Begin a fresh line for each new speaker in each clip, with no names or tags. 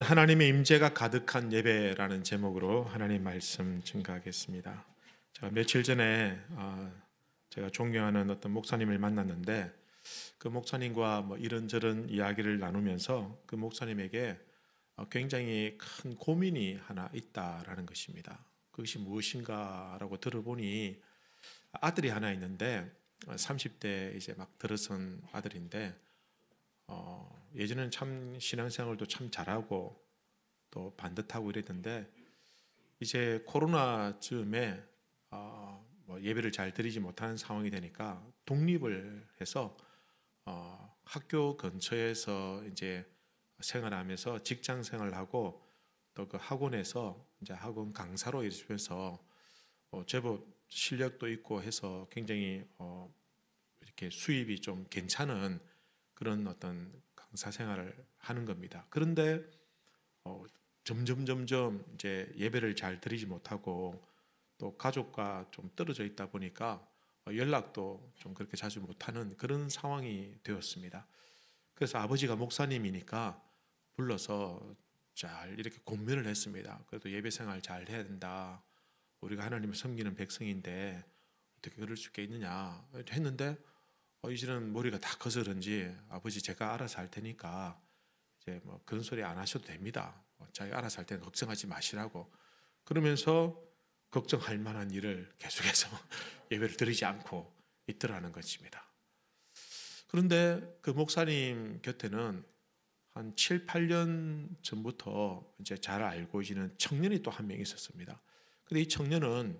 하나님의 임재가 가득한 예배라는 제목으로 하나님 말씀 증거하겠습니다. 제가 며칠 전에 제가 존경하는 어떤 목사님을 만났는데 그 목사님과 뭐 이런저런 이야기를 나누면서 그 목사님에게 굉장히 큰 고민이 하나 있다라는 것입니다. 그것이 무엇인가라고 들어보니 아들이 하나 있는데 30대 이제 막 들어선 아들인데 예전에는 참 신앙생활도 참 잘하고 또 반듯하고 이랬는데 이제 코로나 즈음에 뭐 예배를 잘 드리지 못하는 상황이 되니까 독립을 해서 학교 근처에서 이제 생활하면서 직장 생활하고 또 그 학원에서 이제 학원 강사로 일하면서 제법 실력도 있고 해서 굉장히 이렇게 수입이 좀 괜찮은 그런 어떤 강사 생활을 하는 겁니다. 그런데 점점 이제 예배를 잘 드리지 못하고 또 가족과 좀 떨어져 있다 보니까 연락도 좀 그렇게 자주 못하는 그런 상황이 되었습니다. 그래서 아버지가 목사님이니까 불러서 잘 이렇게 권면을 했습니다. 그래도 예배 생활 잘 해야 된다. 우리가 하나님을 섬기는 백성인데 어떻게 그럴 수 있겠느냐 했는데 이제는 머리가 다 커서 그런지 아버지 제가 알아서 할 테니까 이제 뭐 그런 소리 안 하셔도 됩니다. 자기 알아서 할 때는 걱정하지 마시라고 그러면서 걱정할 만한 일을 계속해서 예배를 드리지 않고 있더라는 것입니다. 그런데 그 목사님 곁에는 한 7, 8년 전부터 이제 잘 알고 계시는 청년이 또 한 명 있었습니다. 근데 이 청년은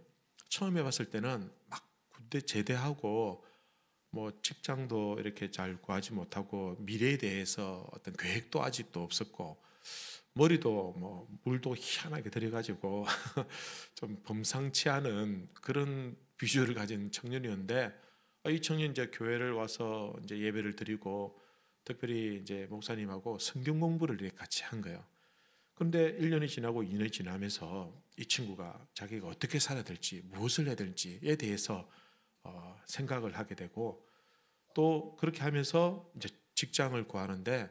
처음에 봤을 때는 막 군대 제대하고 뭐 직장도 이렇게 잘 구하지 못하고 미래에 대해서 어떤 계획도 아직도 없었고 머리도 뭐 물도 희한하게 들여가지고 좀 범상치 않은 그런 비주얼을 가진 청년이었는데 이 청년 이제 교회를 와서 이제 예배를 드리고 특별히 이제 목사님하고 성경 공부를 이렇게 같이 한 거예요. 그런데 1년이 지나고 2년이 지나면서 이 친구가 자기가 어떻게 살아야 될지 무엇을 해야 될지에 대해서 생각을 하게 되고 또 그렇게 하면서 이제 직장을 구하는데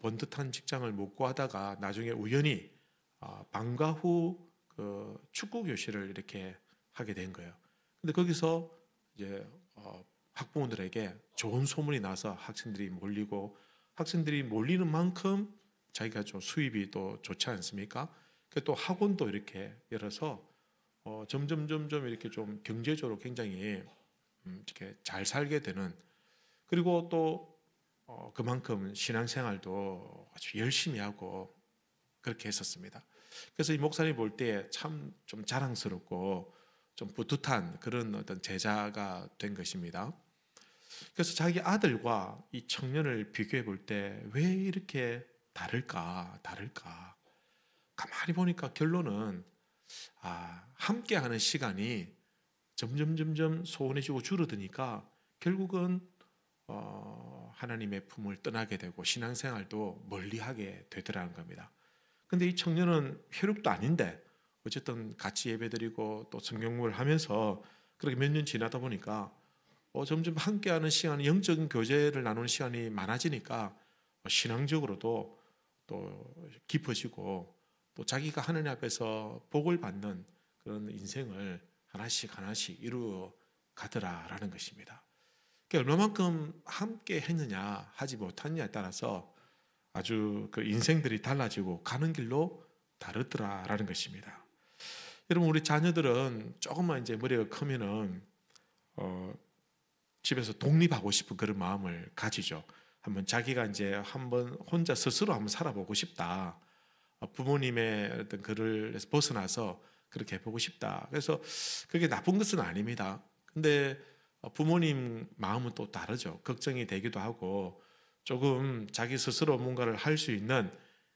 번듯한 직장을 못 구하다가 나중에 우연히 방과 후 그 축구 교실을 이렇게 하게 된 거예요. 근데 거기서 이제 학부모들에게 좋은 소문이 나서 학생들이 몰리고 학생들이 몰리는 만큼 자기가 좀 수입이 또 좋지 않습니까? 또 학원도 이렇게 열어서 점점 이렇게 좀 경제적으로 굉장히 이렇게 잘 살게 되는 그리고 또 그만큼 신앙생활도 아주 열심히 하고 그렇게 했었습니다. 그래서 이 목사님 볼 때 참 좀 자랑스럽고 좀 뿌듯한 그런 어떤 제자가 된 것입니다. 그래서 자기 아들과 이 청년을 비교해 볼 때 왜 이렇게 다를까? 가만히 보니까 결론은 함께하는 시간이 점점 소원해지고 줄어드니까 결국은 하나님의 품을 떠나게 되고 신앙생활도 멀리하게 되더라는 겁니다. 근데 이 청년은 혈육도 아닌데 어쨌든 같이 예배드리고 또 성경을 하면서 그렇게 몇 년 지나다 보니까 점점 함께하는 시간이 영적인 교제를 나누는 시간이 많아지니까 신앙적으로도 또 깊어지고 또 자기가 하나님 앞에서 복을 받는 그런 인생을 하나씩 이루어 가더라라는 것입니다. 얼마만큼 함께 했느냐 하지 못했느냐에 따라서 아주 그 인생들이 달라지고 가는 길로 다르더라라는 것입니다. 여러분 우리 자녀들은 조금만 이제 머리가 크면은 집에서 독립하고 싶은 그런 마음을 가지죠. 한번 자기가 이제 한번 혼자 스스로 한번 살아보고 싶다. 부모님의 어떤 그를 벗어나서 그렇게 해보고 싶다. 그래서 그게 나쁜 것은 아닙니다. 근데 부모님 마음은 또 다르죠. 걱정이 되기도 하고 조금 자기 스스로 뭔가를 할 수 있는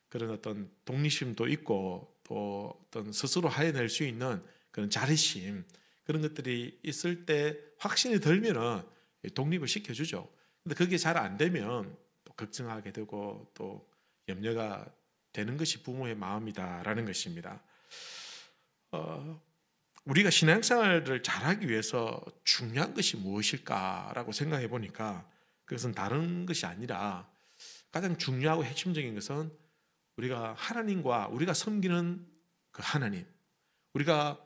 그런 어떤 독립심도 있고 또 어떤 스스로 해낼 수 있는 그런 자립심 그런 것들이 있을 때 확신이 들면은 독립을 시켜주죠. 근데 그게 잘 안 되면 또 걱정하게 되고 또 염려가 되는 것이 부모의 마음이다라는 것입니다. 우리가 신앙생활을 잘하기 위해서 중요한 것이 무엇일까라고 생각해 보니까 그것은 다른 것이 아니라 가장 중요하고 핵심적인 것은 우리가 하나님과 우리가 섬기는 그 하나님, 우리가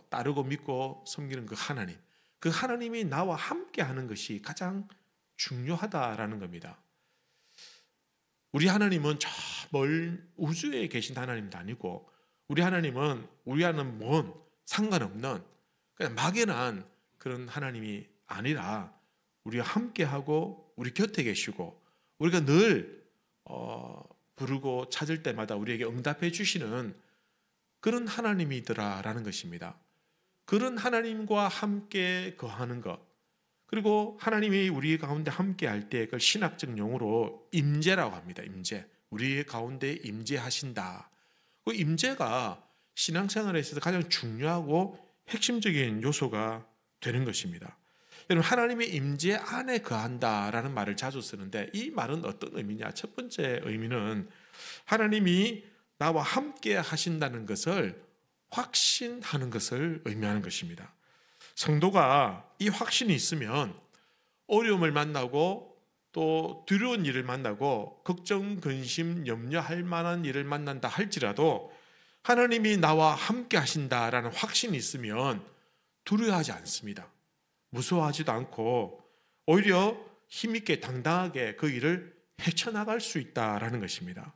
따르고 믿고 섬기는 그 하나님이 나와 함께 하는 것이 가장 중요하다라는 겁니다. 우리 하나님은 저 멀 우주에 계신 하나님도 아니고, 우리 하나님은 우리와는 뭔 상관없는 그냥 막연한 그런 하나님이 아니라 우리와 함께하고 우리 곁에 계시고, 우리가 늘 부르고 찾을 때마다 우리에게 응답해 주시는 그런 하나님이더라라는 것입니다. 그런 하나님과 함께 거하는 것, 그리고 하나님이 우리 가운데 함께 할 때 그걸 신학적 용어로 임재라고 합니다. 임재. 우리 가운데 임재하신다. 그 임재가 신앙생활에 있어서 가장 중요하고 핵심적인 요소가 되는 것입니다. 여러분, 하나님의 임재 안에 거한다라는 말을 자주 쓰는데, 이 말은 어떤 의미냐? 첫 번째 의미는 하나님이 나와 함께 하신다는 것을 확신하는 것을 의미하는 것입니다. 성도가 이 확신이 있으면 어려움을 만나고 또 두려운 일을 만나고 걱정, 근심, 염려할 만한 일을 만난다 할지라도 하나님이 나와 함께 하신다라는 확신이 있으면 두려워하지 않습니다. 무서워하지도 않고 오히려 힘있게 당당하게 그 일을 헤쳐나갈 수 있다라는 것입니다.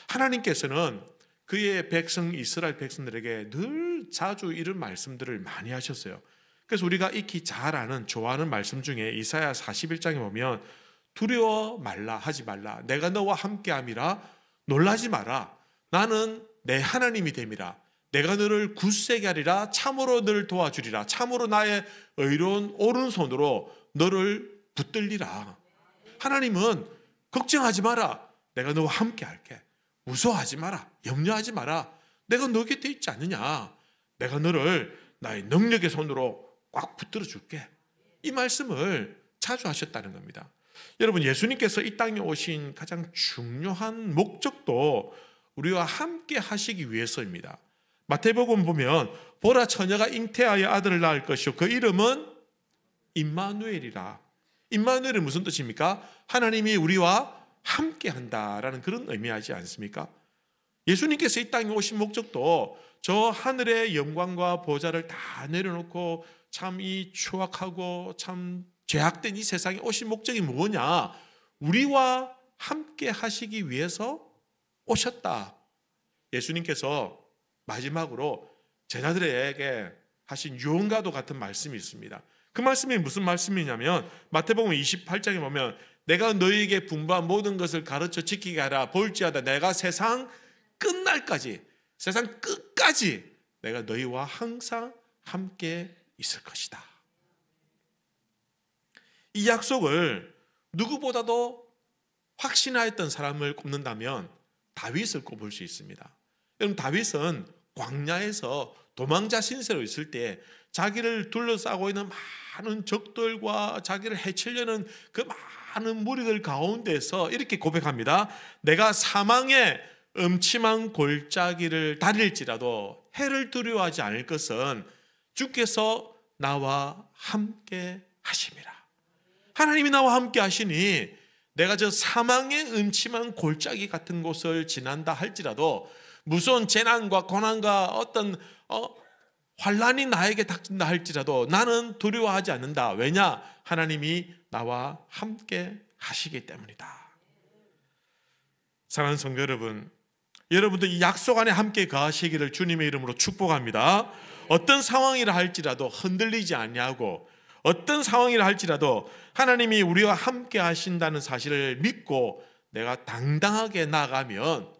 하나님께서는 그의 백성 이스라엘 백성들에게 늘 자주 이런 말씀들을 많이 하셨어요. 그래서 우리가 익히 잘 아는 좋아하는 말씀 중에 이사야 41장에 보면 두려워 말라, 하지 말라, 내가 너와 함께함이라, 놀라지 마라, 나는 내 하나님이 됨이라, 내가 너를 굳세게 하리라, 참으로 너를 도와주리라, 참으로 나의 의로운 오른손으로 너를 붙들리라. 하나님은 걱정하지 마라, 내가 너와 함께 할게, 무서워하지 마라, 염려하지 마라, 내가 너 곁에 있지 않느냐, 내가 너를 나의 능력의 손으로 꽉 붙들어 줄게. 이 말씀을 자주 하셨다는 겁니다. 여러분, 예수님께서 이 땅에 오신 가장 중요한 목적도 우리와 함께 하시기 위해서입니다. 마태복음 보면 보라, 처녀가 잉태하여 아들을 낳을 것이요 그 이름은 임마누엘이라. 임마누엘은 무슨 뜻입니까? 하나님이 우리와 함께 한다라는 그런 의미하지 않습니까? 예수님께서 이 땅에 오신 목적도 저 하늘의 영광과 보좌를 다 내려놓고 참 이 추악하고 참 죄악된 이 세상에 오신 목적이 뭐냐? 우리와 함께 하시기 위해서 오셨다. 예수님께서 마지막으로 제자들에게 하신 유언과도 같은 말씀이 있습니다. 그 말씀이 무슨 말씀이냐면 마태복음 28장에 보면 내가 너희에게 분부한 모든 것을 가르쳐 지키게 하라. 볼지어다 내가 세상 끝날까지, 세상 끝까지 내가 너희와 항상 함께 있을 것이다. 이 약속을 누구보다도 확신하였던 사람을 꼽는다면 다윗을 꼽을 수 있습니다. 여러분, 다윗은 광야에서 도망자 신세로 있을 때 자기를 둘러싸고 있는 많은 적들과 자기를 해치려는 그 많은 무리들 가운데서 이렇게 고백합니다. 내가 사망의 음침한 골짜기를 다닐지라도 해를 두려워하지 않을 것은 주께서 나와 함께 하심이라. 하나님이 나와 함께 하시니 내가 저 사망의 음침한 골짜기 같은 곳을 지난다 할지라도, 무서운 재난과 고난과 어떤 환난이 나에게 닥친다 할지라도 나는 두려워하지 않는다. 왜냐? 하나님이 나와 함께 하시기 때문이다. 사랑하는 성도 여러분, 여러분도 이 약속 안에 함께 거하시기를 주님의 이름으로 축복합니다. 어떤 상황이라 할지라도 흔들리지 아니하고, 어떤 상황이라 할지라도 하나님이 우리와 함께 하신다는 사실을 믿고 내가 당당하게 나가면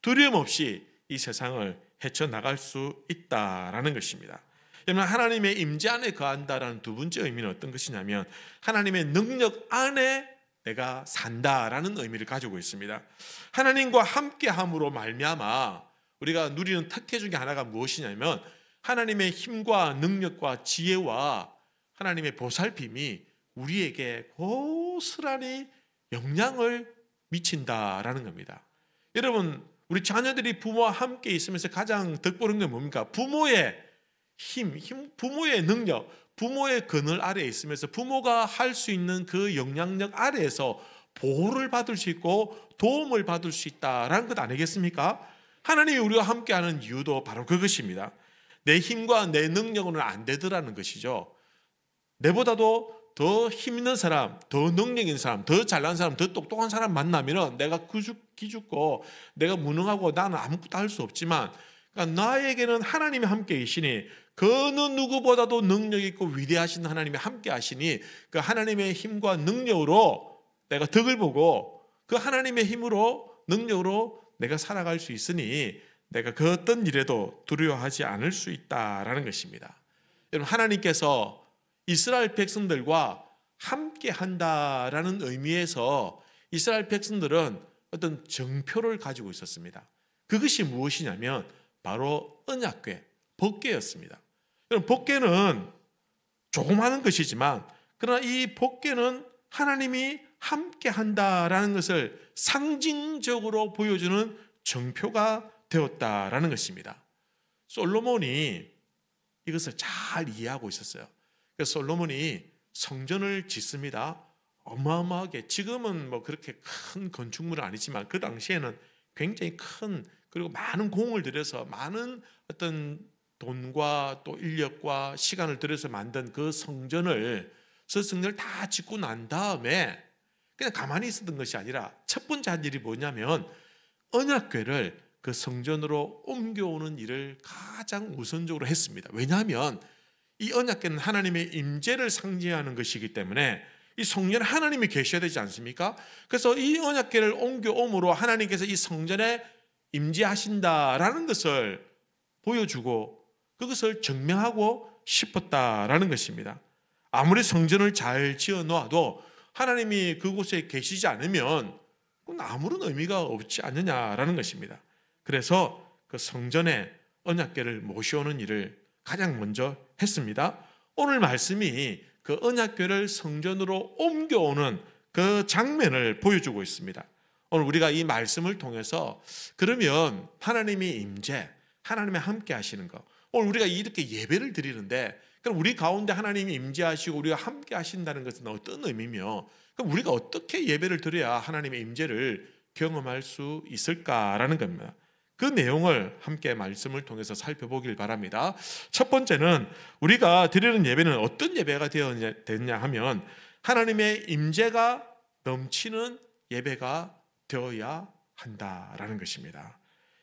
두려움 없이 이 세상을 헤쳐나갈 수 있다라는 것입니다. 여러분, 하나님의 임재 안에 거한다라는 두 번째 의미는 어떤 것이냐면 하나님의 능력 안에 내가 산다라는 의미를 가지고 있습니다. 하나님과 함께함으로 말미암아 우리가 누리는 특혜 중에 하나가 무엇이냐면 하나님의 힘과 능력과 지혜와 하나님의 보살핌이 우리에게 고스란히 영향을 미친다라는 겁니다. 여러분, 우리 자녀들이 부모와 함께 있으면서 가장 덕보는 게 뭡니까? 부모의 힘, 부모의 능력, 부모의 그늘 아래에 있으면서 부모가 할 수 있는 그 영향력 아래에서 보호를 받을 수 있고 도움을 받을 수 있다라는 것 아니겠습니까? 하나님이 우리와 함께하는 이유도 바로 그것입니다. 내 힘과 내 능력으로는 안 되더라는 것이죠. 내보다도 더 힘 있는 사람, 더 능력 있는 사람, 더 잘난 사람, 더 똑똑한 사람 만나면 내가 기죽고 내가 무능하고 나는 아무것도 할 수 없지만, 그러니까 나에게는 하나님이 함께 계시니, 그 어느 누구보다도 능력 있고 위대하신 하나님이 함께 하시니, 그 하나님의 힘과 능력으로 내가 덕을 보고 그 하나님의 힘으로 능력으로 내가 살아갈 수 있으니 내가 그 어떤 일에도 두려워하지 않을 수 있다라는 것입니다. 여러분, 하나님께서 이스라엘 백성들과 함께 한다라는 의미에서 이스라엘 백성들은 어떤 정표를 가지고 있었습니다. 그것이 무엇이냐면 바로 언약궤, 법궤였습니다. 여러분, 법궤는 조그마한 것이지만 그러나 이 법궤는 하나님이 함께 한다라는 것을 상징적으로 보여주는 정표가 되었다라는 것입니다. 솔로몬이 이것을 잘 이해하고 있었어요. 그래서 솔로몬이 성전을 짓습니다. 어마어마하게, 지금은 뭐 그렇게 큰 건축물은 아니지만 그 당시에는 굉장히 큰, 그리고 많은 공을 들여서 많은 어떤 돈과 또 인력과 시간을 들여서 만든 그 성전을 다 짓고 난 다음에 그냥 가만히 있었던 것이 아니라 첫 번째 한 일이 뭐냐면 언약궤를 그 성전으로 옮겨오는 일을 가장 우선적으로 했습니다. 왜냐하면 이 언약궤는 하나님의 임재를 상징하는 것이기 때문에 이 성전에 하나님이 계셔야 되지 않습니까? 그래서 이 언약궤를 옮겨옴으로 하나님께서 이 성전에 임재하신다라는 것을 보여주고 그것을 증명하고 싶었다라는 것입니다. 아무리 성전을 잘 지어 놓아도 하나님이 그곳에 계시지 않으면 그건 아무런 의미가 없지 않느냐라는 것입니다. 그래서 그 성전에 언약궤를 모셔오는 일을 가장 먼저 했습니다. 오늘 말씀이 그 언약궤를 성전으로 옮겨오는 그 장면을 보여주고 있습니다. 오늘 우리가 이 말씀을 통해서 그러면 하나님의 임재, 하나님이 함께 하시는 것, 오늘 우리가 이렇게 예배를 드리는데 그럼 우리 가운데 하나님이 임재하시고 우리가 함께 하신다는 것은 어떤 의미며, 그럼 우리가 어떻게 예배를 드려야 하나님의 임재를 경험할 수 있을까라는 겁니다. 그 내용을 함께 말씀을 통해서 살펴보길 바랍니다. 첫 번째는 우리가 드리는 예배는 어떤 예배가 되었냐 하면 하나님의 임재가 넘치는 예배가 되어야 한다라는 것입니다.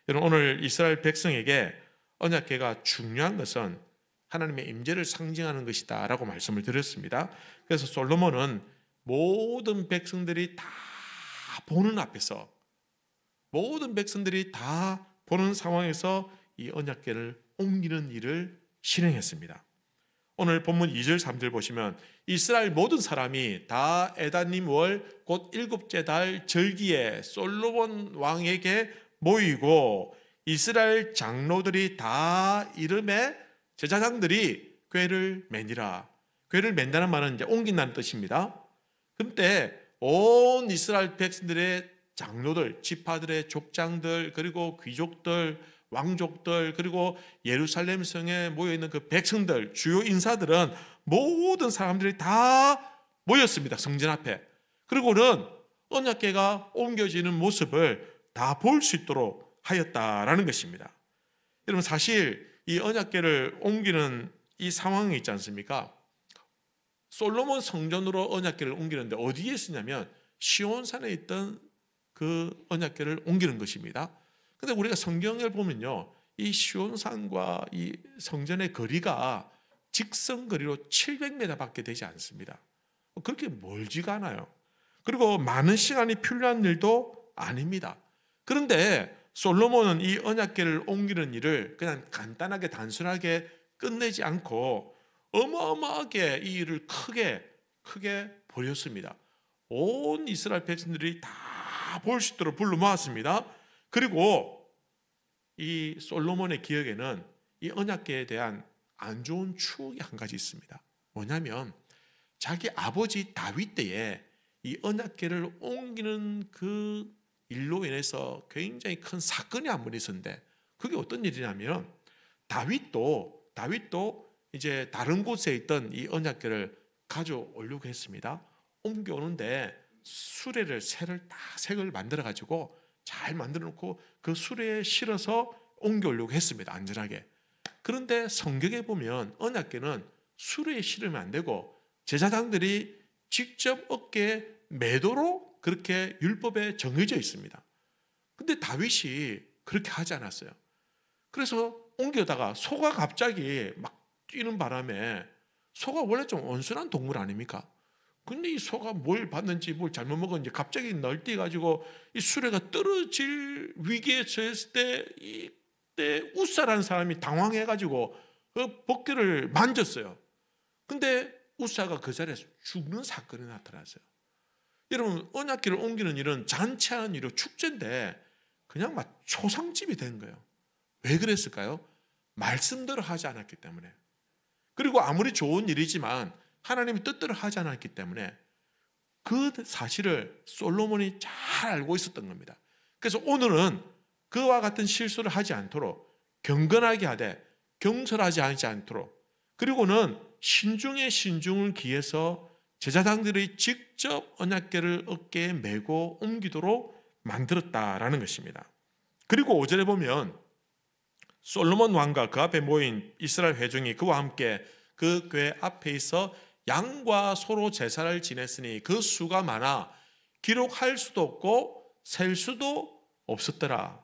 여러분, 오늘 이스라엘 백성에게 언약궤가 중요한 것은 하나님의 임재를 상징하는 것이다 라고 말씀을 드렸습니다. 그래서 솔로몬은 모든 백성들이 다 보는 앞에서, 모든 백성들이 다 보는 상황에서 이 언약궤를 옮기는 일을 실행했습니다. 오늘 본문 2절 3절 보시면 이스라엘 모든 사람이 다 에다님 월 곧 7째 달 절기에 솔로몬 왕에게 모이고 이스라엘 장로들이 다 이름에 제사장들이 궤를 매니라. 궤를 맨다는 말은 이제 옮긴다는 뜻입니다. 그때 온 이스라엘 백성들의 장로들, 지파들의 족장들, 그리고 귀족들, 왕족들, 그리고 예루살렘 성에 모여있는 그 백성들, 주요 인사들은 모든 사람들이 다 모였습니다. 성전 앞에. 그리고는 언약궤가 옮겨지는 모습을 다 볼 수 있도록 하였다라는 것입니다. 여러분, 사실 이 언약궤를 옮기는 이 상황이 있지 않습니까? 솔로몬 성전으로 언약궤를 옮기는데 어디에 쓰냐면 시온산에 있던 그 언약궤를 옮기는 것입니다. 그런데 우리가 성경을 보면요, 이 시온산과 이 성전의 거리가 직선 거리로 700m밖에 되지 않습니다. 그렇게 멀지가 않아요. 그리고 많은 시간이 필요한 일도 아닙니다. 그런데 솔로몬은 이 언약궤를 옮기는 일을 그냥 간단하게 단순하게 끝내지 않고 어마어마하게 이 일을 크게 벌였습니다. 온 이스라엘 백성들이 다 볼 수 있도록 불러 모았습니다. 그리고 이 솔로몬의 기억에는 이 언약궤에 대한 안 좋은 추억이 한 가지 있습니다. 뭐냐면 자기 아버지 다윗 때에 이 언약궤를 옮기는 그 일로 인해서 굉장히 큰 사건이 한 번 있었는데 그게 어떤 일이냐면 다윗도 이제 다른 곳에 있던 이 언약궤를 가져오려고 했습니다. 옮겨오는데 수레를 새를 딱 색을 만들어 가지고 잘 만들어 놓고 그 수레에 실어서 옮겨오려고 했습니다. 안전하게. 그런데 성경에 보면 언약궤는 수레에 실으면 안 되고 제사장들이 직접 어깨에 매도록 그렇게 율법에 정해져 있습니다. 근데 다윗이 그렇게 하지 않았어요. 그래서 옮겨다가 소가 갑자기 막 뛰는 바람에, 소가 원래 좀 온순한 동물 아닙니까? 근데 이 소가 뭘 봤는지 뭘 잘못 먹었는지 갑자기 널뛰어가지고 이 수레가 떨어질 위기에 처했을 때 이때 우사라는 사람이 당황해가지고 그 벗개를 만졌어요. 근데 우사가 그 자리에서 죽는 사건이 나타났어요. 여러분, 언약궤를 옮기는 일은 잔치하는 일이고 축제인데 그냥 막 초상집이 된 거예요. 왜 그랬을까요? 말씀대로 하지 않았기 때문에. 그리고 아무리 좋은 일이지만 하나님의 뜻대로 하지 않았기 때문에 그 사실을 솔로몬이 잘 알고 있었던 겁니다. 그래서 오늘은 그와 같은 실수를 하지 않도록 경건하게 하되 경솔하지 않도록, 그리고는 신중에 신중을 기해서 제사장들이 직접 언약궤를 어깨에 메고 옮기도록 만들었다라는 것입니다. 그리고 5절에 보면 솔로몬 왕과 그 앞에 모인 이스라엘 회중이 그와 함께 그 궤 앞에 있어 양과 소로 제사를 지냈으니 그 수가 많아 기록할 수도 없고 셀 수도 없었더라.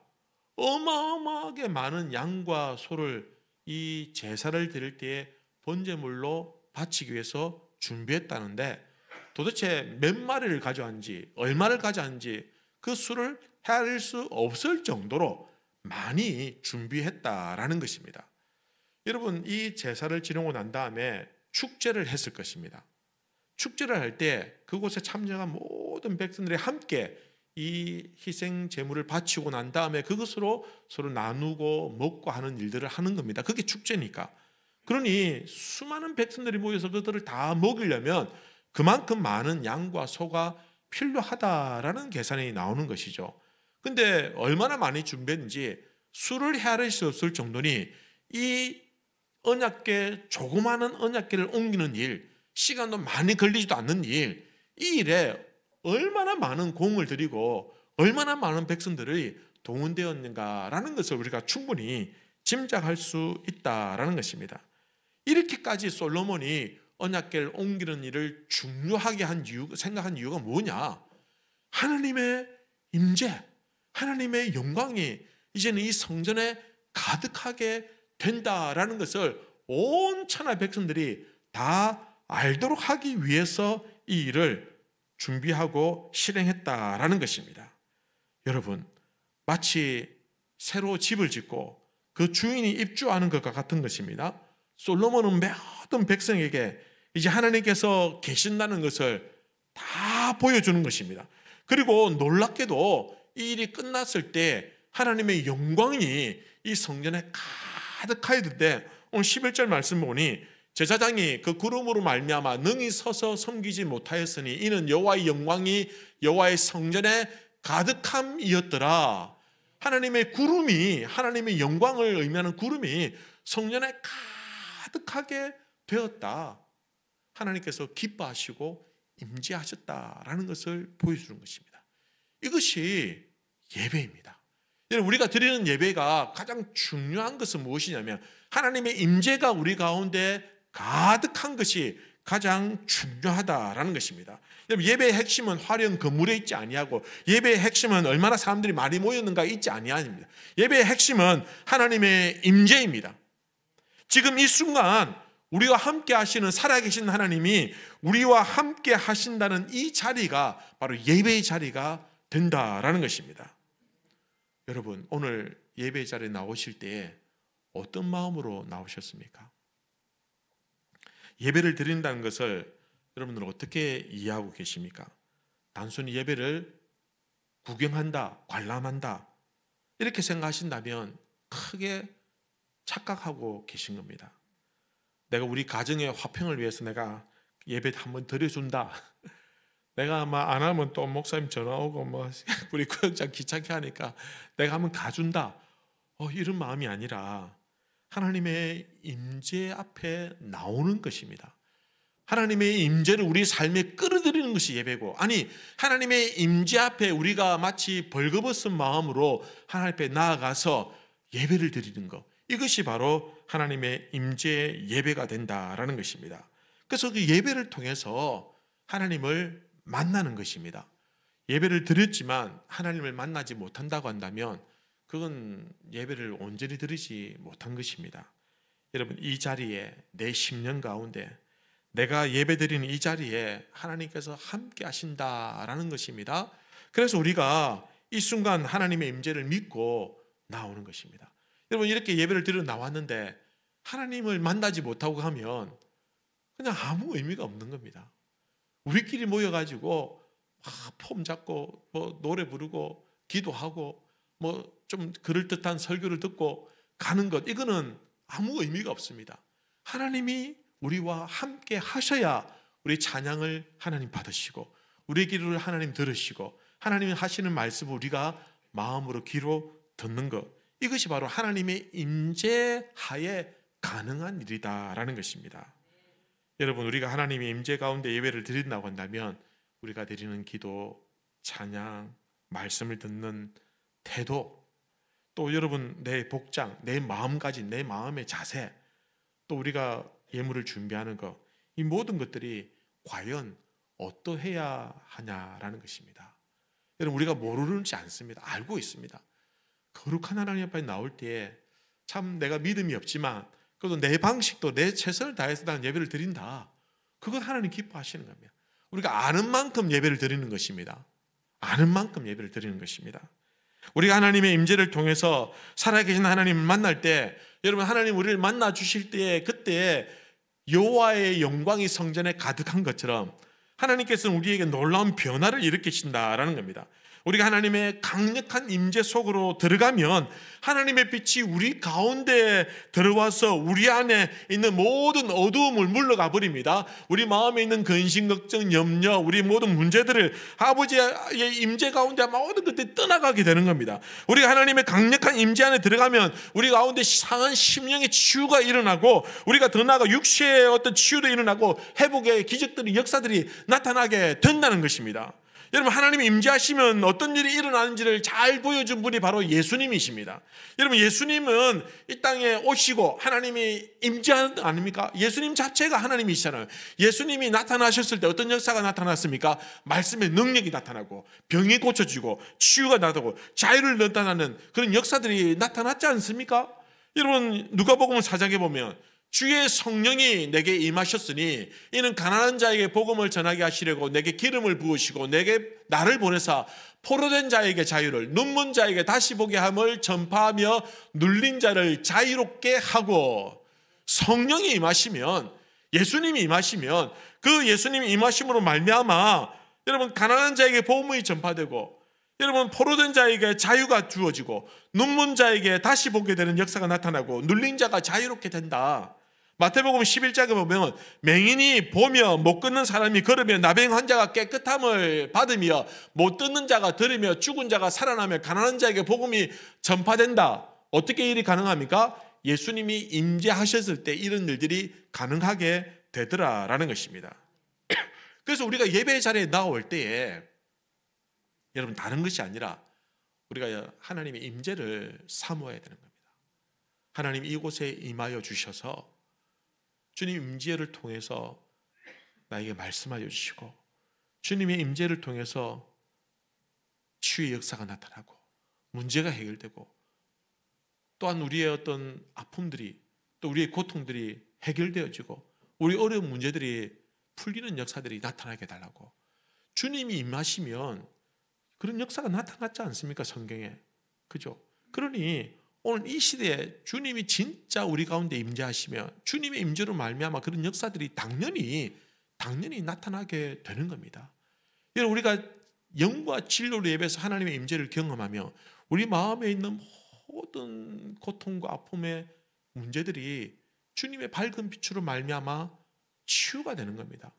어마어마하게 많은 양과 소를 이 제사를 드릴 때에 번제물로 바치기 위해서 준비했다는데 도대체 몇 마리를 가져왔는지 얼마를 가져왔는지 그 수를 헤아릴 수 없을 정도로 많이 준비했다라는 것입니다. 여러분, 이 제사를 지내고 난 다음에 축제를 했을 것입니다. 축제를 할 때 그곳에 참여한 모든 백성들이 함께 이 희생 제물을 바치고 난 다음에 그것으로 서로 나누고 먹고 하는 일들을 하는 겁니다. 그게 축제니까. 그러니 수많은 백성들이 모여서 그들을 다 먹이려면 그만큼 많은 양과 소가 필요하다라는 계산이 나오는 것이죠. 근데 얼마나 많이 준비했는지 수를 헤아릴 수 없을 정도니 이 언약궤, 조그마한 언약궤를 옮기는 일, 시간도 많이 걸리지도 않는 일, 이 일에 얼마나 많은 공을 들이고 얼마나 많은 백성들이 동원되었는가라는 것을 우리가 충분히 짐작할 수 있다라는 것입니다. 이렇게까지 솔로몬이 언약궤를 옮기는 일을 중요하게 생각한 이유가 뭐냐? 하나님의 임재, 하나님의 영광이 이제는 이 성전에 가득하게 된다라는 것을 온 천하 백성들이 다 알도록 하기 위해서 이 일을 준비하고 실행했다라는 것입니다. 여러분, 마치 새로 집을 짓고 그 주인이 입주하는 것과 같은 것입니다. 솔로몬은 모든 백성에게 이제 하나님께서 계신다는 것을 다 보여주는 것입니다. 그리고 놀랍게도 이 일이 끝났을 때 하나님의 영광이 이 성전에 가득하여 있는데 오늘 11절 말씀 보니 제사장이 그 구름으로 말미암아 능히 서서 섬기지 못하였으니 이는 여호와의 영광이 여호와의 성전에 가득함이었더라. 하나님의 구름이, 하나님의 영광을 의미하는 구름이 성전에 가득하게 되었다. 하나님께서 기뻐하시고 임재하셨다라는 것을 보여주는 것입니다. 이것이 예배입니다. 우리가 드리는 예배가 가장 중요한 것은 무엇이냐면 하나님의 임재가 우리 가운데 가득한 것이 가장 중요하다라는 것입니다. 예배의 핵심은 화려한 건물에 있지 아니하고 예배의 핵심은 얼마나 사람들이 많이 모였는가 있지 아니합니다. 예배의 핵심은 하나님의 임재입니다. 지금 이 순간 우리와 함께 하시는 살아계신 하나님이 우리와 함께 하신다는 이 자리가 바로 예배의 자리가 된다라는 것입니다. 여러분, 오늘 예배의 자리에 나오실 때에 어떤 마음으로 나오셨습니까? 예배를 드린다는 것을 여러분들은 어떻게 이해하고 계십니까? 단순히 예배를 구경한다, 관람한다 이렇게 생각하신다면 크게 착각하고 계신 겁니다. 내가 우리 가정의 화평을 위해서 내가 예배 한번 드려준다. 내가 아마 안 하면 또 목사님 전화 오고 뭐 우리 구역장 귀찮게 하니까 내가 한번 가준다. 이런 마음이 아니라 하나님의 임재 앞에 나오는 것입니다. 하나님의 임재를 우리 삶에 끌어들이는 것이 예배고, 아니 하나님의 임재 앞에 우리가 마치 벌거벗은 마음으로 하나님 앞에 나아가서 예배를 드리는 것, 이것이 바로 하나님의 임재 예배가 된다라는 것입니다. 그래서 그 예배를 통해서 하나님을 만나는 것입니다. 예배를 드렸지만 하나님을 만나지 못한다고 한다면 그건 예배를 온전히 드리지 못한 것입니다. 여러분, 이 자리에 내 10년 가운데 내가 예배드리는 이 자리에 하나님께서 함께 하신다라는 것입니다. 그래서 우리가 이 순간 하나님의 임재를 믿고 나오는 것입니다. 여러분, 이렇게 예배를 드려 나왔는데 하나님을 만나지 못하고 가면 그냥 아무 의미가 없는 겁니다. 우리끼리 모여가지고 폼 잡고 뭐 노래 부르고 기도하고 뭐 좀 그럴듯한 설교를 듣고 가는 것, 이거는 아무 의미가 없습니다. 하나님이 우리와 함께 하셔야 우리 찬양을 하나님 받으시고 우리 기도를 하나님 들으시고 하나님이 하시는 말씀을 우리가 마음으로 귀로 듣는 것, 이것이 바로 하나님의 임재하에 가능한 일이다라는 것입니다. 여러분, 우리가 하나님의 임재 가운데 예배를 드린다고 한다면 우리가 드리는 기도, 찬양, 말씀을 듣는 태도, 또 여러분 내 복장, 내 마음가짐, 내 마음의 자세, 또 우리가 예물을 준비하는 것, 이 모든 것들이 과연 어떠해야 하냐라는 것입니다. 여러분, 우리가 모르지 않습니다. 알고 있습니다. 거룩한 하나님 앞에 나올 때에 참 내가 믿음이 없지만 그래도 내 방식도 내 최선을 다해서 나는 예배를 드린다, 그건 하나님 기뻐하시는 겁니다. 우리가 아는 만큼 예배를 드리는 것입니다. 아는 만큼 예배를 드리는 것입니다. 우리가 하나님의 임재를 통해서 살아계신 하나님을 만날 때, 여러분, 하나님 우리를 만나 주실 때에 그때 여호와의 영광이 성전에 가득한 것처럼 하나님께서는 우리에게 놀라운 변화를 일으키신다라는 겁니다. 우리가 하나님의 강력한 임재 속으로 들어가면 하나님의 빛이 우리 가운데 들어와서 우리 안에 있는 모든 어두움을 물러가 버립니다. 우리 마음에 있는 근심, 걱정, 염려, 우리 모든 문제들을 아버지의 임재 가운데 모든 것들이 떠나가게 되는 겁니다. 우리가 하나님의 강력한 임재 안에 들어가면 우리 가운데 상한 심령의 치유가 일어나고, 우리가 더 나아가 육체의 어떤 치유도 일어나고 회복의 기적들이, 역사들이 나타나게 된다는 것입니다. 여러분, 하나님이 임재하시면 어떤 일이 일어나는지를 잘 보여준 분이 바로 예수님이십니다. 여러분, 예수님은 이 땅에 오시고 하나님이 임재하는 것 아닙니까? 예수님 자체가 하나님이시잖아요. 예수님이 나타나셨을 때 어떤 역사가 나타났습니까? 말씀의 능력이 나타나고 병이 고쳐지고 치유가 나타나고 자유를 나타나는 그런 역사들이 나타났지 않습니까? 여러분, 누가복음 4장에 보면 주의 성령이 내게 임하셨으니 이는 가난한 자에게 복음을 전하게 하시려고 내게 기름을 부으시고 내게 나를 보내사 포로된 자에게 자유를, 눈먼 자에게 다시 보게 함을 전파하며 눌린 자를 자유롭게 하고. 성령이 임하시면, 예수님이 임하시면 그 예수님이 임하심으로 말미암아 여러분 가난한 자에게 복음이 전파되고, 여러분 포로된 자에게 자유가 주어지고, 눈먼 자에게 다시 보게 되는 역사가 나타나고, 눌린 자가 자유롭게 된다. 마태복음 11장에 보면 맹인이 보며 못 걷는 사람이 걸으며 나병 환자가 깨끗함을 받으며 못 듣는 자가 들으며 죽은 자가 살아나며 가난한 자에게 복음이 전파된다. 어떻게 일이 가능합니까? 예수님이 임재하셨을 때 이런 일들이 가능하게 되더라라는 것입니다. 그래서 우리가 예배 자리에 나올 때에 여러분, 다른 것이 아니라 우리가 하나님의 임재를 사모해야 되는 겁니다. 하나님 이곳에 임하여 주셔서 주님 임재를 통해서 나에게 말씀하여 주시고, 주님의 임재를 통해서 치유의 역사가 나타나고 문제가 해결되고, 또한 우리의 어떤 아픔들이, 또 우리의 고통들이 해결되어지고 우리 어려운 문제들이 풀리는 역사들이 나타나게 해달라고. 주님이 임하시면 그런 역사가 나타났지 않습니까? 성경에. 그죠? 그러니 오늘 이 시대에 주님이 진짜 우리 가운데 임재하시면 주님의 임재로 말미암아 그런 역사들이 당연히 나타나게 되는 겁니다. 여러분, 우리가 영과 진로로 예배해서 하나님의 임재를 경험하며 우리 마음에 있는 모든 고통과 아픔의 문제들이 주님의 밝은 빛으로 말미암아 치유가 되는 겁니다.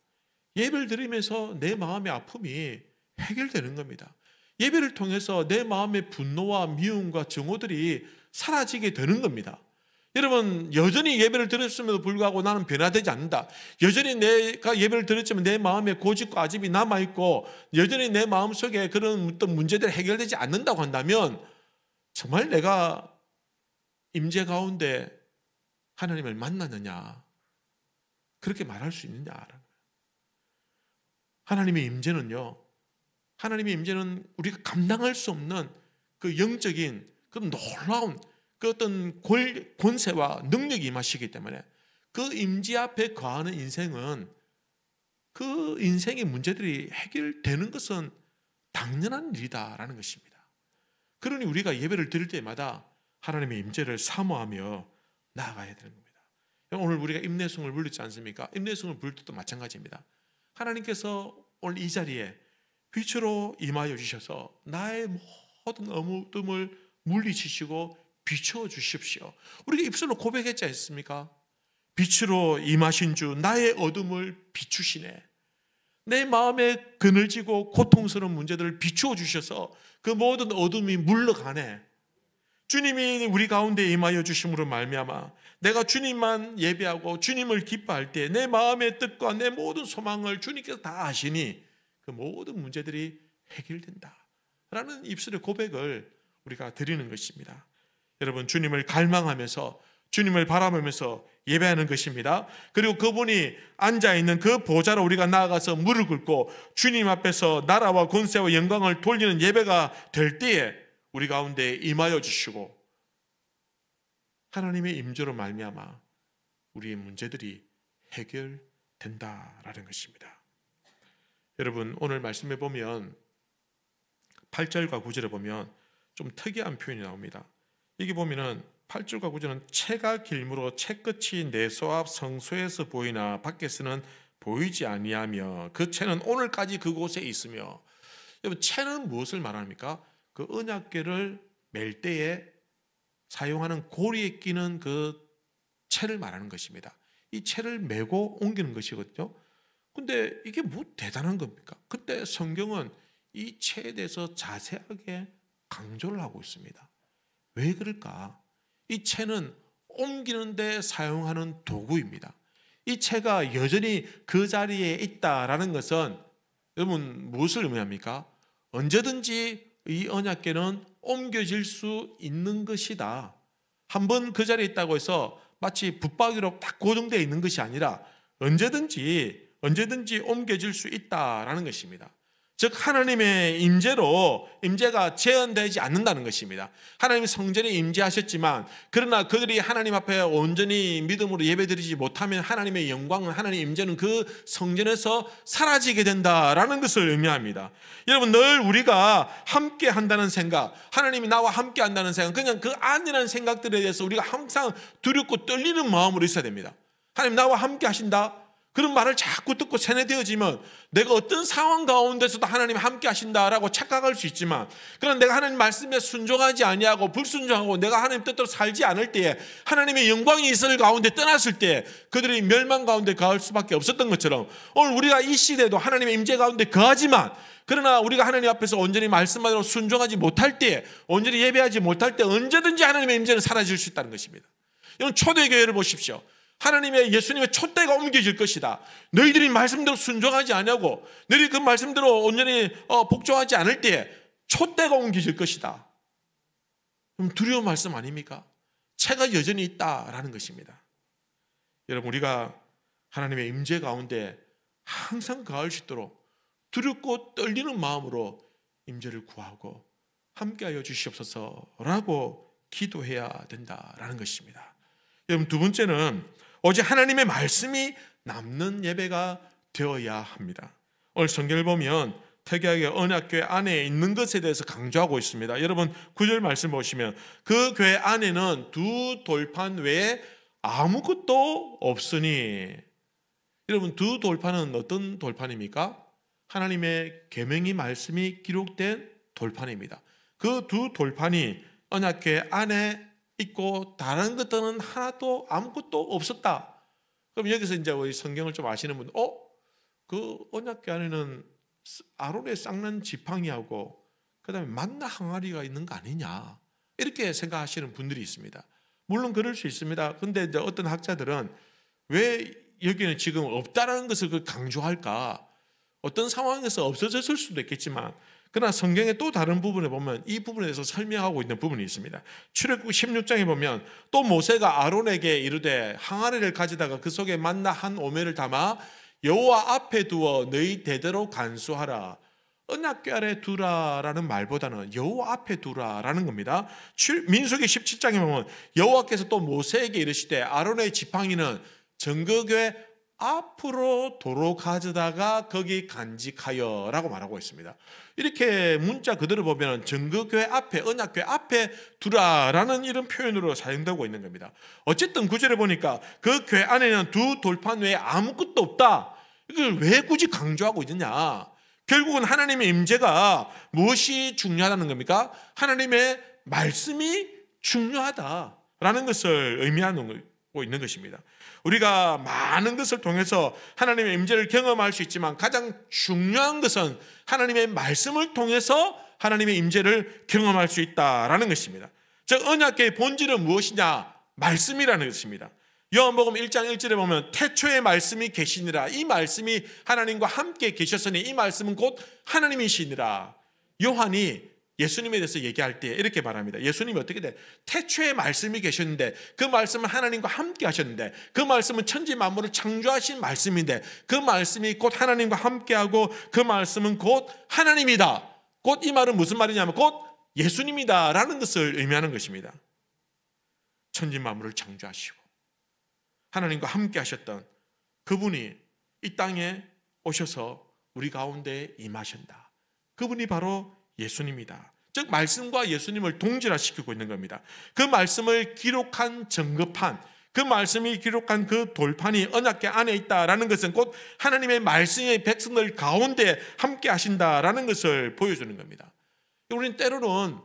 예배를 드리면서 내 마음의 아픔이 해결되는 겁니다. 예배를 통해서 내 마음의 분노와 미움과 증오들이 사라지게 되는 겁니다. 여러분, 여전히 예배를 드렸음에도 불구하고 나는 변화되지 않는다. 여전히 내가 예배를 드렸지만 내 마음에 고집과 아집이 남아있고 여전히 내 마음속에 그런 어떤 문제들이 해결되지 않는다고 한다면 정말 내가 임재 가운데 하나님을 만났느냐, 그렇게 말할 수 있느냐. 하나님의 임재는요, 하나님의 임재는 우리가 감당할 수 없는 그 영적인 그 놀라운 그 어떤 권세와 능력이 임하시기 때문에 그 임재 앞에 거하는 인생은 그 인생의 문제들이 해결되는 것은 당연한 일이다라는 것입니다. 그러니 우리가 예배를 드릴 때마다 하나님의 임재를 사모하며 나아가야 되는 겁니다. 오늘 우리가 임내성을 불렀지 않습니까? 임내성을 부를 때도 마찬가지입니다. 하나님께서 오늘 이 자리에 빛으로 임하여 주셔서 나의 모든 어둠을 물리치시고 비추어 주십시오. 우리가 입술로 고백했지 않습니까? 빛으로 임하신 주 나의 어둠을 비추시네. 내 마음에 그늘지고 고통스러운 문제들을 비추어 주셔서 그 모든 어둠이 물러가네. 주님이 우리 가운데 임하여 주심으로 말미암아 내가 주님만 예배하고 주님을 기뻐할 때 내 마음의 뜻과 내 모든 소망을 주님께서 다 아시니 그 모든 문제들이 해결된다라는 입술의 고백을 우리가 드리는 것입니다. 여러분, 주님을 갈망하면서 주님을 바라보면서 예배하는 것입니다. 그리고 그분이 앉아있는 그 보좌로 우리가 나아가서 무릎 꿇고 주님 앞에서 나라와 권세와 영광을 돌리는 예배가 될 때에 우리 가운데 임하여 주시고 하나님의 임재로 말미암아 우리의 문제들이 해결된다라는 것입니다. 여러분, 오늘 말씀해 보면 8절과 9절에 보면 좀 특이한 표현이 나옵니다. 여기 보면은 8절과 9절은 채가 길므로 채 끝이 내소 앞 성소에서 보이나 밖에서는 보이지 아니하며 그 채는 오늘까지 그곳에 있으며. 여러분, 채는 무엇을 말합니까? 그 언약궤를 맬 때에 사용하는 고리에 끼는 그 채를 말하는 것입니다. 이 채를 메고 옮기는 것이거든요. 근데 이게 뭐 대단한 겁니까? 그때 성경은 이 채에 대해서 자세하게 강조를 하고 있습니다. 왜 그럴까? 이 채는 옮기는 데 사용하는 도구입니다. 이 채가 여전히 그 자리에 있다라는 것은 여러분 무엇을 의미합니까? 언제든지 이 언약궤는 옮겨질 수 있는 것이다. 한번 그 자리에 있다고 해서 마치 붙박이로 딱 고정되어 있는 것이 아니라 언제든지 옮겨질 수 있다라는 것입니다. 즉 하나님의 임재로 임재가 제한되지 않는다는 것입니다. 하나님이 성전에 임재하셨지만 그러나 그들이 하나님 앞에 온전히 믿음으로 예배드리지 못하면 하나님의 영광은, 하나님의 임재는 그 성전에서 사라지게 된다라는 것을 의미합니다. 여러분, 늘 우리가 함께 한다는 생각, 하나님이 나와 함께 한다는 생각, 그냥 그 안이라는 생각들에 대해서 우리가 항상 두렵고 떨리는 마음으로 있어야 됩니다. 하나님 나와 함께 하신다, 그런 말을 자꾸 듣고 세뇌되어지면 내가 어떤 상황 가운데서도 하나님이 함께 하신다라고 착각할 수 있지만, 그러나 내가 하나님 말씀에 순종하지 아니하고 불순종하고 내가 하나님 뜻대로 살지 않을 때에 하나님의 영광이 이스라엘 가운데 떠났을 때 그들이 멸망 가운데 거할 수밖에 없었던 것처럼 오늘 우리가 이 시대에도 하나님의 임재 가운데 거하지만, 그러나 우리가 하나님 앞에서 온전히 말씀만으로 순종하지 못할 때, 온전히 예배하지 못할 때 언제든지 하나님의 임재는 사라질 수 있다는 것입니다. 여러분, 초대교회를 보십시오. 하나님의 예수님의 촛대가 옮겨질 것이다. 너희들이 말씀대로 순종하지 않냐고, 너희들이 그 말씀대로 온전히 복종하지 않을 때 촛대가 옮겨질 것이다. 그럼 두려운 말씀 아닙니까? 채가 여전히 있다라는 것입니다. 여러분, 우리가 하나님의 임재 가운데 항상 거할 수 있도록 두렵고 떨리는 마음으로 임재를 구하고 함께하여 주시옵소서라고 기도해야 된다라는 것입니다. 여러분, 두 번째는 오직 하나님의 말씀이 남는 예배가 되어야 합니다. 오늘 성경을 보면 특이하게 언약궤 안에 있는 것에 대해서 강조하고 있습니다. 여러분 9절 말씀 보시면 그 궤 안에는 두 돌판 외에 아무것도 없으니. 여러분, 두 돌판은 어떤 돌판입니까? 하나님의 계명이 말씀이 기록된 돌판입니다. 그 두 돌판이 언약궤 안에 있고 다른 것들은 하나도 아무것도 없었다. 그럼 여기서 이제 우리 성경을 좀 아시는 분들, 그 언약궤 안에는 아론의 쌍난 지팡이하고 그다음에 만나 항아리가 있는 거 아니냐, 이렇게 생각하시는 분들이 있습니다. 물론 그럴 수 있습니다. 근데 이제 어떤 학자들은 왜 여기는 지금 없다라는 것을 강조할까? 어떤 상황에서 없어졌을 수도 있겠지만, 그러나 성경의 또 다른 부분에 보면 이 부분에 대해서 설명하고 있는 부분이 있습니다. 출애굽 16장에 보면 또 모세가 아론에게 이르되 항아리를 가져다가 그 속에 만나 한 오멜을 담아 여호와 앞에 두어 너희 대대로 간수하라. 언약궤 아래 두라라는 말보다는 여호와 앞에 두라라는 겁니다. 민수기 17장에 보면 여호와께서 또 모세에게 이르시되 아론의 지팡이는 정거궤 앞으로 도로 가져다가 거기 간직하여 라고 말하고 있습니다. 이렇게 문자 그대로 보면 정거궤 앞에, 언약궤 앞에 두라라는 이런 표현으로 사용되고 있는 겁니다. 어쨌든 구절에 보니까 그 궤 안에는 두 돌판 외에 아무것도 없다. 이걸 왜 굳이 강조하고 있느냐? 결국은 하나님의 임재가 무엇이 중요하다는 겁니까? 하나님의 말씀이 중요하다라는 것을 의미하고 있는 것입니다. 우리가 많은 것을 통해서 하나님의 임재를 경험할 수 있지만 가장 중요한 것은 하나님의 말씀을 통해서 하나님의 임재를 경험할 수 있다라는 것입니다. 즉 언약궤의 본질은 무엇이냐? 말씀이라는 것입니다. 요한복음 1장 1절에 보면 태초에 말씀이 계시니라. 이 말씀이 하나님과 함께 계셨으니 이 말씀은 곧 하나님이시니라. 요한이 예수님에 대해서 얘기할 때 이렇게 말합니다. 예수님이 어떻게 돼? 태초에 말씀이 계셨는데 그 말씀은 하나님과 함께 하셨는데 그 말씀은 천지 만물을 창조하신 말씀인데 그 말씀이 곧 하나님과 함께하고 그 말씀은 곧 하나님이다. 곧 이 말은 무슨 말이냐면 곧 예수님이다 라는 것을 의미하는 것입니다. 천지 만물을 창조하시고 하나님과 함께 하셨던 그분이 이 땅에 오셔서 우리 가운데 임하신다. 그분이 바로 예수님이다. 즉 말씀과 예수님을 동질화시키고 있는 겁니다. 그 말씀을 기록한 정거판, 그 말씀이 기록한 그 돌판이 언약궤 안에 있다라는 것은 곧 하나님의 말씀의 백성들 가운데 함께 하신다라는 것을 보여주는 겁니다. 우리는 때로는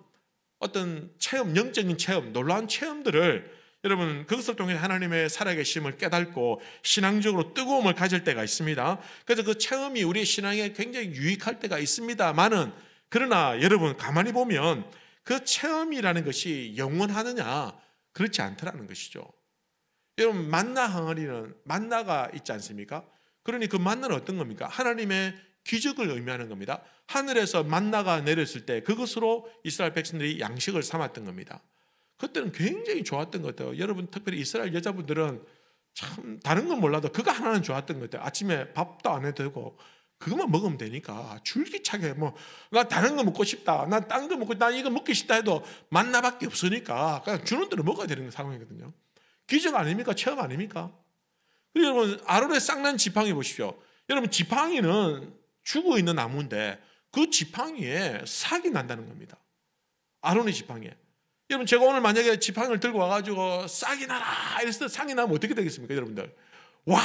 어떤 체험, 영적인 체험, 놀라운 체험들을 여러분 그것을 통해 하나님의 살아계심을 깨닫고 신앙적으로 뜨거움을 가질 때가 있습니다. 그래서 그 체험이 우리 신앙에 굉장히 유익할 때가 있습니다만은 그러나 여러분 가만히 보면 그 체험이라는 것이 영원하느냐? 그렇지 않더라는 것이죠. 여러분 만나 항아리는 만나가 있지 않습니까? 그러니 그 만나는 어떤 겁니까? 하나님의 기적을 의미하는 겁니다. 하늘에서 만나가 내렸을 때 그것으로 이스라엘 백성들이 양식을 삼았던 겁니다. 그때는 굉장히 좋았던 것 같아요. 여러분 특별히 이스라엘 여자분들은 참 다른 건 몰라도 그거 하나는 좋았던 것 같아요. 아침에 밥도 안 해도 되고 그것만 먹으면 되니까 줄기차게 나 다른 거 먹고 싶다, 난 딴 거 먹고 나 이거 먹기 싫다 해도 만나밖에 없으니까 그냥 주는 대로 먹어야 되는 상황이거든요. 기적 아닙니까? 체험 아닙니까? 그리고 여러분 아론의 쌍난 지팡이 보십시오. 여러분 지팡이는 죽어 있는 나무인데 그 지팡이에 삭이 난다는 겁니다. 아론의 지팡이에. 여러분 제가 오늘 만약에 지팡이를 들고 와가지고 싹이 나라 이랬을 때 싹이 나면 어떻게 되겠습니까? 여러분들 와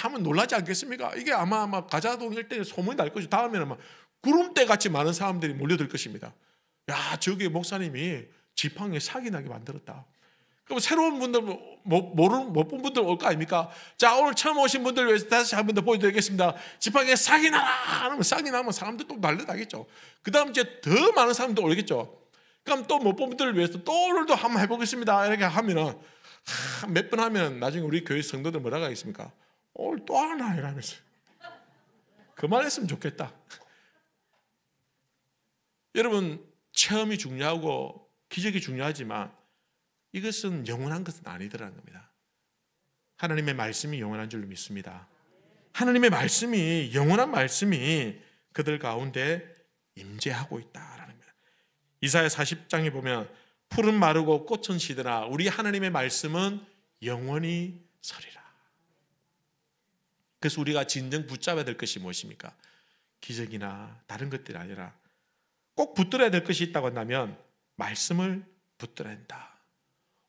하면 놀라지 않겠습니까? 이게 아마 가자동 일대에 소문이 날 것이고 다음에는 막 구름대 같이 많은 사람들이 몰려들 것입니다. 야 저기 목사님이 지팡이에 싹이 나게 만들었다. 그럼 새로운 분들 못 본 분들 올 거 아닙니까? 자 오늘 처음 오신 분들 위해서 다시 한 번 더 보여드리겠습니다. 지팡이에 싹이 나라 하면 싹이 나면 사람들 또 난리나겠죠. 그 다음 이제 더 많은 사람들 오겠죠. 그럼 또 못 본 분들을 위해서 또 오늘도 한번 해보겠습니다. 이렇게 하면은 몇 번 하면 나중에 우리 교회 성도들 뭐라고 하겠습니까? 오늘 또 하나 이러면서 그만했으면 좋겠다. 여러분 체험이 중요하고 기적이 중요하지만 이것은 영원한 것은 아니더라는 겁니다. 하나님의 말씀이 영원한 줄로 믿습니다. 하나님의 말씀이 영원한 말씀이 그들 가운데 임재하고 있다라는 겁니다. 이사야 40장에 보면 풀은 마르고 꽃은 시드나 우리 하나님의 말씀은 영원히 서리라. 그래서 우리가 진정 붙잡아야 될 것이 무엇입니까? 기적이나 다른 것들이 아니라 꼭 붙들어야 될 것이 있다고 한다면 말씀을 붙들어야 한다.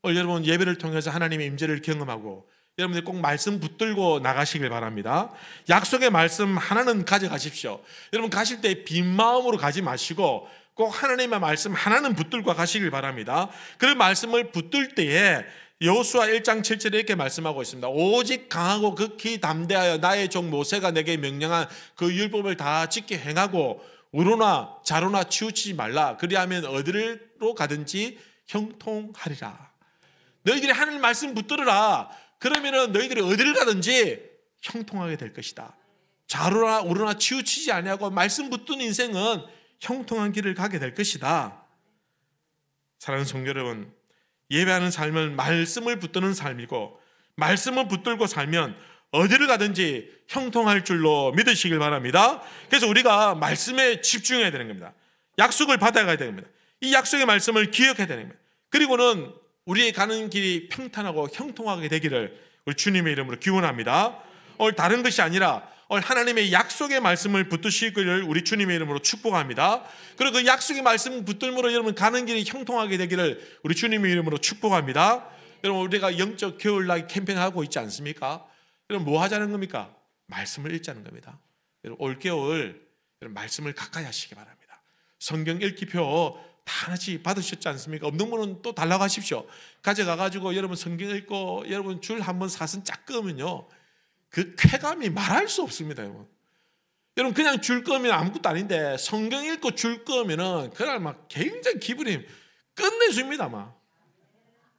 오늘 여러분 예배를 통해서 하나님의 임재를 경험하고 여러분들 꼭 말씀 붙들고 나가시길 바랍니다. 약속의 말씀 하나는 가져가십시오. 여러분 가실 때 빈 마음으로 가지 마시고 꼭 하나님의 말씀 하나는 붙들고 가시길 바랍니다. 그 말씀을 붙들 때에 여호수아 1장 7절에 이렇게 말씀하고 있습니다. 오직 강하고 극히 담대하여 나의 종 모세가 내게 명령한 그 율법을 다 지켜 행하고 우로나 좌로나 치우치지 말라. 그리하면 어디로 가든지 형통하리라. 너희들이 하나님 말씀 붙들어라. 그러면은 너희들이 어디를 가든지 형통하게 될 것이다. 좌로나 우로나 치우치지 아니하고 말씀 붙든 인생은 형통한 길을 가게 될 것이다. 사랑하는 성도 여러분, 예배하는 삶은 말씀을 붙드는 삶이고 말씀을 붙들고 살면 어디를 가든지 형통할 줄로 믿으시길 바랍니다. 그래서 우리가 말씀에 집중해야 되는 겁니다. 약속을 받아가야 되는 겁니다. 이 약속의 말씀을 기억해야 되는 겁니다. 그리고는 우리의 가는 길이 평탄하고 형통하게 되기를 우리 주님의 이름으로 기원합니다. 오늘 다른 것이 아니라 오늘 하나님의 약속의 말씀을 붙드시기를 우리 주님의 이름으로 축복합니다. 그리고 그 약속의 말씀 붙들므로 여러분 가는 길이 형통하게 되기를 우리 주님의 이름으로 축복합니다. 여러분 우리가 영적 겨울나기 캠페인하고 있지 않습니까? 여러분 뭐 하자는 겁니까? 말씀을 읽자는 겁니다. 여러분 올겨울 여러분 말씀을 가까이 하시기 바랍니다. 성경 읽기표 다 하나씩 받으셨지 않습니까? 없는 분은 또 달라고 하십시오. 가져가가지고 여러분 성경 읽고 여러분 줄 한번 사선 쫙 끄면요 그 쾌감이 말할 수 없습니다. 여러분 그냥 줄 끄면 아무것도 아닌데 성경 읽고 줄 끄면은 그날 막 굉장히 기분이 끝내줍니다. 막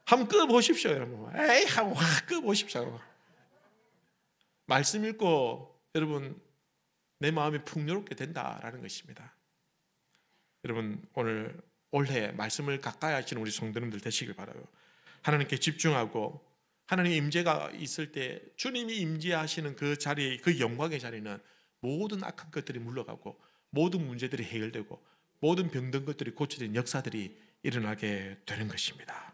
한번 끄보십시오. 여러분 에이 하고 확 끄보십시오. 말씀 읽고 여러분 내 마음이 풍요롭게 된다라는 것입니다. 여러분 오늘 올해 말씀을 가까이 하시는 우리 성도님들 되시길 바라요. 하나님께 집중하고 하나님 임재가 있을 때 주님이 임재하시는 그 자리, 그 영광의 자리는 모든 악한 것들이 물러가고 모든 문제들이 해결되고 모든 병든 것들이 고쳐진 역사들이 일어나게 되는 것입니다.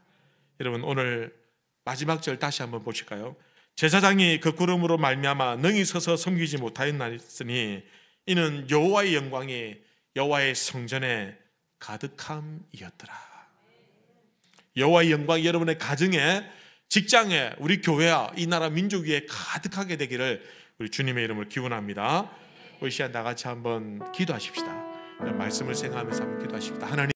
여러분 오늘 마지막 절 다시 한번 보실까요? 제사장이 그 구름으로 말미암아 능히 서서 섬기지 못하였나니 이는 여호와의 영광이 여호와의 성전에 가득함이었더라. 여호와의 영광이 여러분의 가정에, 직장에, 우리 교회와 이 나라 민족 위에 가득하게 되기를 우리 주님의 이름으로 기원합니다. 우리 시간 다 같이 한번 기도하십시다. 말씀을 생각하면서 한번 기도하십시다. 하나님